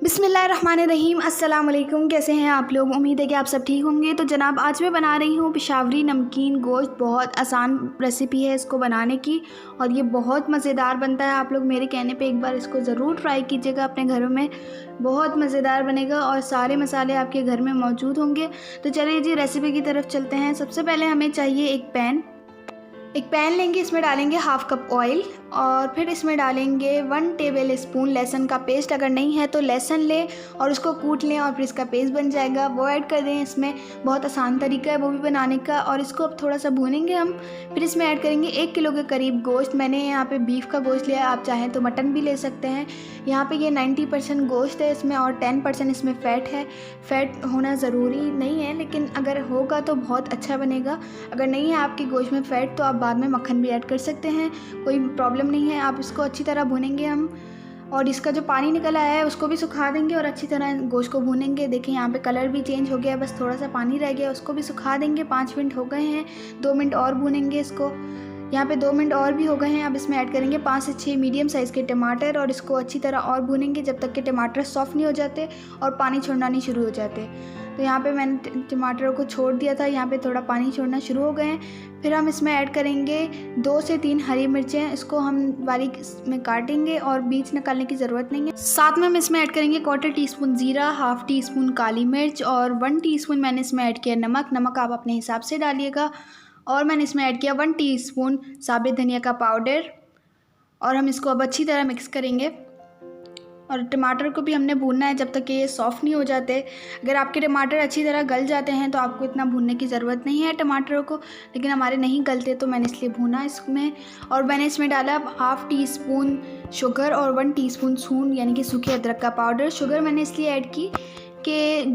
बिस्मिल्लाहिर्रहमानिर्रहीम। अस्सलाम वालेकुम। कैसे हैं आप लोग? उम्मीद है कि आप सब ठीक होंगे। तो जनाब, आज मैं बना रही हूँ पेशावरी नमकीन गोश्त। बहुत आसान रेसिपी है इसको बनाने की और ये बहुत मज़ेदार बनता है। आप लोग मेरे कहने पे एक बार इसको ज़रूर ट्राई कीजिएगा अपने घरों में। बहुत मज़ेदार बनेगा और सारे मसाले आपके घर में मौजूद होंगे। तो चलिए जी, रेसिपी की तरफ चलते हैं। सबसे पहले हमें चाहिए एक पैन लेंगे, इसमें डालेंगे हाफ़ कप ऑयल और फिर इसमें डालेंगे 1 टेबल स्पून लहसुन का पेस्ट। अगर नहीं है तो लहसुन लें और उसको कूट लें और फिर इसका पेस्ट बन जाएगा, वो ऐड कर दें इसमें। बहुत आसान तरीका है वो भी बनाने का। और इसको अब थोड़ा सा भूनेंगे हम। फिर इसमें ऐड करेंगे 1 किलो के करीब गोश्त। मैंने यहाँ पे बीफ का गोश्त लिया है, आप चाहें तो मटन भी ले सकते हैं। यहाँ पे ये 90% गोश्त है इसमें और 10% इसमें फ़ैट है। फ़ैट होना ज़रूरी नहीं है, लेकिन अगर होगा तो बहुत अच्छा बनेगा। अगर नहीं है आपके गोश्त में फ़ैट तो आप बाद में मक्खन भी ऐड कर सकते हैं, कोई प्रॉब्लम नहीं है। आप इसको अच्छी तरह भूनेंगे हम और इसका जो पानी निकल आया है उसको भी सुखा देंगे और अच्छी तरह गोश्त को भूनेंगे। देखिए यहाँ पे कलर भी चेंज हो गया है, बस थोड़ा सा पानी रह गया, उसको भी सुखा देंगे। 5 मिनट हो गए हैं, 2 मिनट और भूनेंगे इसको। यहाँ पे 2 मिनट और भी हो गए हैं। अब इसमें ऐड करेंगे 5 से 6 मीडियम साइज़ के टमाटर और इसको अच्छी तरह और भूनेंगे जब तक कि टमाटर सॉफ्ट नहीं हो जाते और पानी छोड़ना नहीं शुरू हो जाते। तो यहाँ पे मैंने टमाटरों को छोड़ दिया था, यहाँ पे थोड़ा पानी छोड़ना शुरू हो गए हैं। फिर हम इसमें ऐड करेंगे 2 से 3 हरी मिर्चें। इसको हम बारीक में काटेंगे और बीज निकालने की ज़रूरत नहीं है। साथ में हम इसमें ऐड करेंगे 1/4 टीस्पून ज़ीरा, 1/2 टीस्पून काली मिर्च और 1 टीस्पून मैंने इसमें ऐड किया नमक आप अपने हिसाब से डालिएगा। और मैंने इसमें ऐड किया 1 टीस्पून साबित धनिया का पाउडर और हम इसको अब अच्छी तरह मिक्स करेंगे। और टमाटर को भी हमने भूनना है जब तक कि ये सॉफ़्ट नहीं हो जाते। अगर आपके टमाटर अच्छी तरह गल जाते हैं तो आपको इतना भूनने की ज़रूरत नहीं है टमाटरों को, लेकिन हमारे नहीं गलते तो मैंने इसलिए भूना इसमें। और मैंने इसमें डाला 1/2 टीस्पून शुगर और 1 टीस्पून सूंड यानी कि सूखे अदरक का पाउडर। शुगर मैंने इसलिए ऐड की कि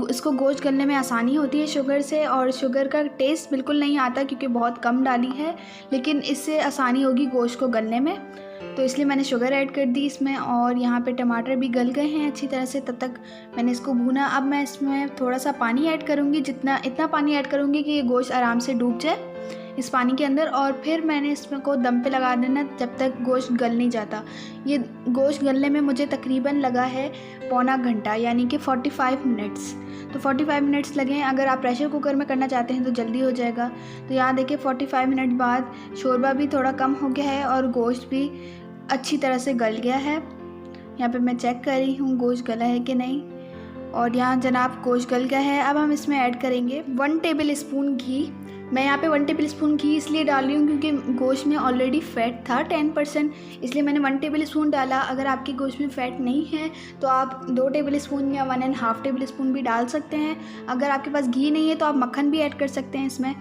इसको गोश्त गलने में आसानी होती है शुगर से, और शुगर का टेस्ट बिल्कुल नहीं आता क्योंकि बहुत कम डाली है, लेकिन इससे आसानी होगी गोश्त को गलने में, तो इसलिए मैंने शुगर ऐड कर दी इसमें। और यहाँ पे टमाटर भी गल गए हैं अच्छी तरह से, तब तक मैंने इसको भूना। अब मैं इसमें थोड़ा सा पानी ऐड करूँगी, इतना पानी ऐड करूँगी कि ये गोश्त आराम से डूब जाए इस पानी के अंदर। और फिर मैंने इसमें को दम पे लगा देना जब तक गोश्त गल नहीं जाता। ये गोश्त गलने में मुझे तकरीबन लगा है पौना घंटा यानी कि 45 मिनट्स। तो 45 मिनट्स लगे हैं। अगर आप प्रेशर कुकर में करना चाहते हैं तो जल्दी हो जाएगा। तो यहाँ देखिए 45 मिनट बाद शोरबा भी थोड़ा कम हो गया है और गोश्त भी अच्छी तरह से गल गया है। यहाँ पे मैं चेक कर रही हूँ गोश्त गला है कि नहीं, और यहाँ जनाब गोश्त गल गया है। अब हम इसमें ऐड करेंगे 1 टेबल स्पून घी। मैं यहाँ पे 1 टेबल स्पून घी इसलिए डाल रही हूँ क्योंकि गोश्त में ऑलरेडी फ़ैट था 10%, इसलिए मैंने 1 टेबल स्पून डाला। अगर आपके गोश्त में फ़ैट नहीं है तो आप 2 टेबल स्पून या 1.5 टेबल स्पून भी डाल सकते हैं। अगर आपके पास घी नहीं है तो आप मक्खन भी ऐड कर सकते हैं इसमें।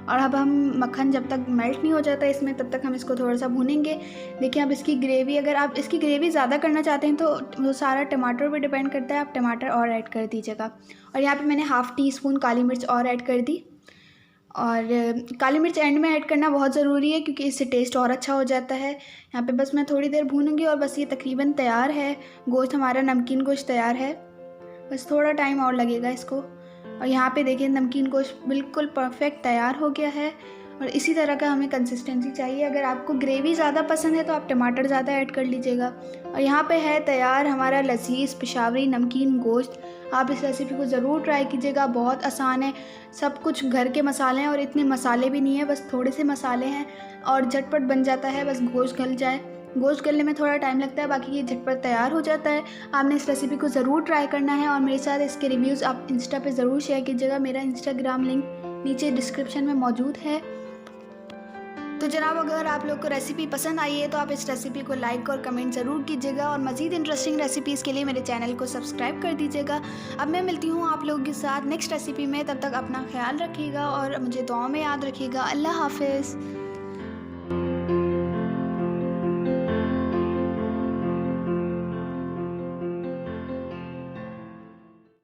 और अब हम मक्खन जब तक मेल्ट नहीं हो जाता इसमें तब तक हम इसको थोड़ा सा भूनेंगे। देखिए अब इसकी ग्रेवी, अगर आप इसकी ग्रेवी ज़्यादा करना चाहते हैं तो वो सारा टमाटर पे डिपेंड करता है, आप टमाटर और ऐड कर दीजिएगा। और यहाँ पे मैंने 1/2 टीस्पून काली मिर्च और ऐड कर दी। और काली मिर्च एंड में ऐड करना बहुत ज़रूरी है क्योंकि इससे टेस्ट और अच्छा हो जाता है। यहाँ पे बस मैं थोड़ी देर भूनूंगी और बस ये तकरीबन तैयार है। गोश्त हमारा नमकीन गोश्त तैयार है, बस थोड़ा टाइम और लगेगा इसको। और यहाँ पे देखिए नमकीन गोश्त बिल्कुल परफेक्ट तैयार हो गया है और इसी तरह का हमें कंसिस्टेंसी चाहिए। अगर आपको ग्रेवी ज़्यादा पसंद है तो आप टमाटर ज़्यादा ऐड कर लीजिएगा। और यहाँ पे है तैयार हमारा लजीज पेशावरी नमकीन गोश्त। आप इस रेसिपी को ज़रूर ट्राई कीजिएगा, बहुत आसान है। सब कुछ घर के मसाले हैं और इतने मसाले भी नहीं है, बस थोड़े से मसाले हैं और झटपट बन जाता है, बस गोश्त गल जाए। गोश्त गलने में थोड़ा टाइम लगता है, बाकी ये झटपट तैयार हो जाता है। आपने इस रेसिपी को ज़रूर ट्राई करना है और मेरे साथ इसके रिव्यूज़ आप इंस्टा पे ज़रूर शेयर कीजिएगा। मेरा इंस्टाग्राम लिंक नीचे डिस्क्रिप्शन में मौजूद है। तो जनाब, अगर आप लोग को रेसिपी पसंद आई है तो आप इस रेसिपी को लाइक और कमेंट ज़रूर कीजिएगा और मज़ीद इंटरेस्टिंग रेसिपीज़ के लिए मेरे चैनल को सब्सक्राइब कर दीजिएगा। अब मैं मिलती हूँ आप लोगों के साथ नेक्स्ट रेसिपी में, तब तक अपना ख्याल रखिएगा और मुझे दुआ में याद रखिएगा। अल्लाह हाफ़िज़।